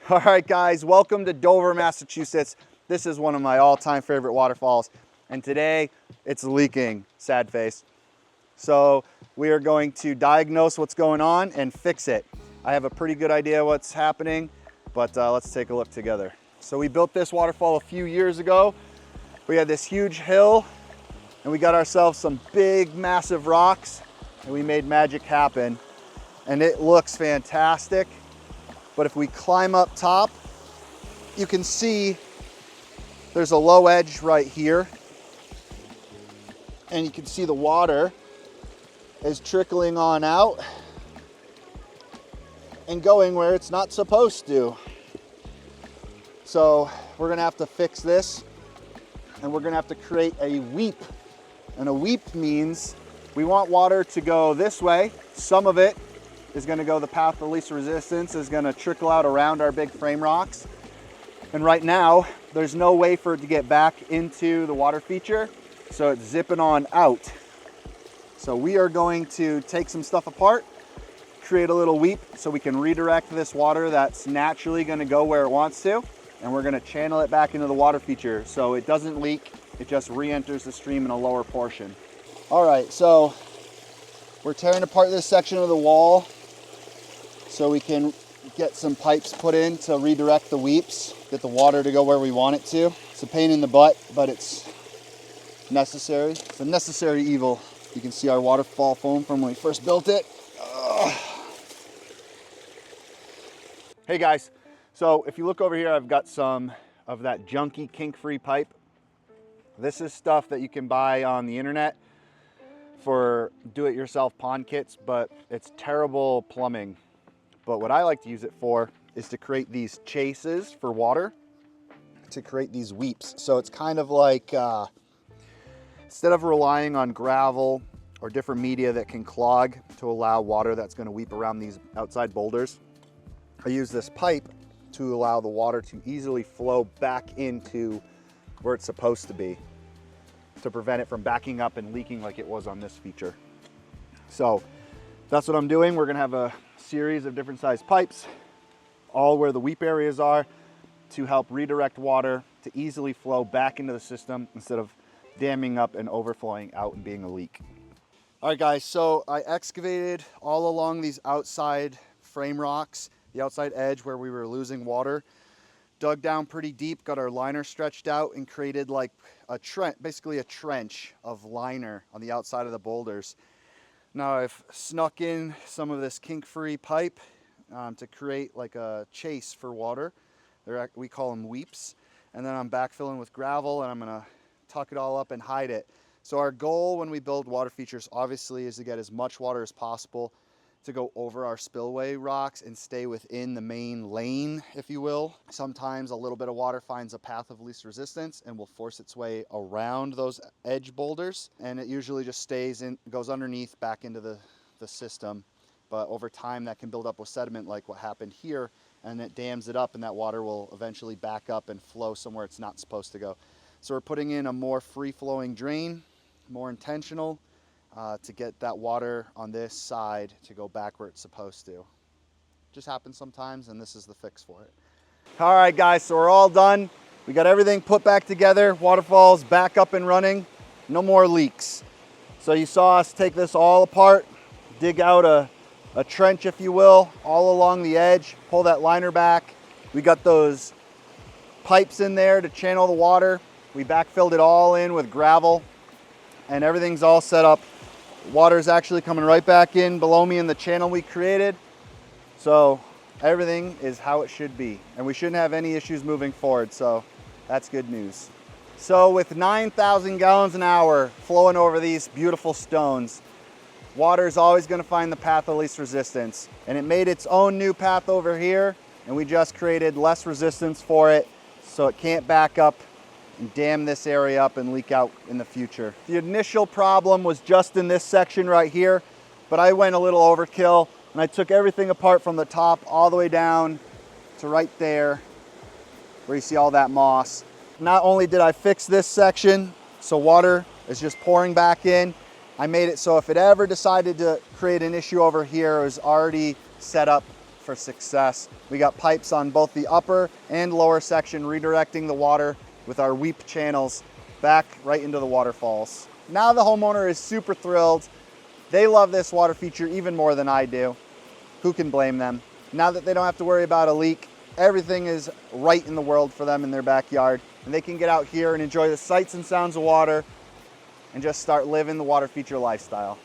All right, guys, welcome to Dover, Massachusetts. This is one of my all-time favorite waterfalls, and today it's leaking, sad face. So we are going to diagnose what's going on and fix it. I have a pretty good idea what's happening, but let's take a look together. So we built this waterfall a few years ago. We had this huge hill, and we got ourselves some big, massive rocks, and we made magic happen. And it looks fantastic. But if we climb up top, you can see there's a low edge right here. And you can see the water is trickling on out and going where it's not supposed to. So we're gonna have to fix this, and we're gonna have to create a weep. And a weep means we want water to go this way. Some of it is going to go the path of least resistance, is going to trickle out around our big frame rocks. And right now, there's no way for it to get back into the water feature, so it's zipping on out. So we are going to take some stuff apart, create a little weep so we can redirect this water that's naturally going to go where it wants to, and we're going to channel it back into the water feature so it doesn't leak, it just re-enters the stream in a lower portion. All right, so we're tearing apart this section of the wall so we can get some pipes put in to redirect the weeps, get the water to go where we want it to. It's a pain in the butt, but it's necessary. It's a necessary evil. You can see our waterfall foam from when we first built it. Ugh. Hey guys, so if you look over here, I've got some of that junky kink-free pipe. This is stuff that you can buy on the internet for do-it-yourself pond kits, but it's terrible plumbing. But what I like to use it for is to create these chases for water, to create these weeps. So it's kind of like, instead of relying on gravel or different media that can clog to allow water that's going to weep around these outside boulders, I use this pipe to allow the water to easily flow back into where it's supposed to be, to prevent it from backing up and leaking like it was on this feature. So that's what I'm doing. We're gonna have a series of different sized pipes, all where the weep areas are, to help redirect water to easily flow back into the system instead of damming up and overflowing out and being a leak. All right guys, so I excavated all along these outside frame rocks, the outside edge where we were losing water, dug down pretty deep, got our liner stretched out, and created like a trench, basically a trench of liner on the outside of the boulders. Now I've snuck in some of this kink-free pipe to create like a chase for water. We call them weeps. And then I'm backfilling with gravel, and I'm gonna tuck it all up and hide it. So our goal when we build water features obviously is to get as much water as possible to go over our spillway rocks and stay within the main lane, if you will. Sometimes a little bit of water finds a path of least resistance and will force its way around those edge boulders, and it usually just stays in, goes underneath back into the system. But over time that can build up with sediment like what happened here, and it dams it up, and that water will eventually back up and flow somewhere it's not supposed to go. So we're putting in a more free-flowing drain, more intentional, to get that water on this side to go back where it's supposed to. Just happens sometimes, and this is the fix for it. All right guys, so we're all done. We got everything put back together. Waterfall's back up and running. No more leaks. So you saw us take this all apart, dig out a trench, if you will, all along the edge, pull that liner back. We got those pipes in there to channel the water. We backfilled it all in with gravel, and everything's all set up. Water is actually coming right back in below me in the channel we created. So everything is how it should be, and we shouldn't have any issues moving forward, so that's good news. So with 9,000 gallons an hour flowing over these beautiful stones, water is always going to find the path of least resistance, and it made its own new path over here, and we just created less resistance for it so it can't back up and dam this area up and leak out in the future. The initial problem was just in this section right here, but I went a little overkill, and I took everything apart from the top all the way down to right there where you see all that moss. Not only did I fix this section so water is just pouring back in, I made it so if it ever decided to create an issue over here, it was already set up for success. We got pipes on both the upper and lower section, redirecting the water with our weep channels back right into the waterfalls. Now the homeowner is super thrilled. They love this water feature even more than I do. Who can blame them? Now that they don't have to worry about a leak, everything is right in the world for them in their backyard, and they can get out here and enjoy the sights and sounds of water and just start living the water feature lifestyle.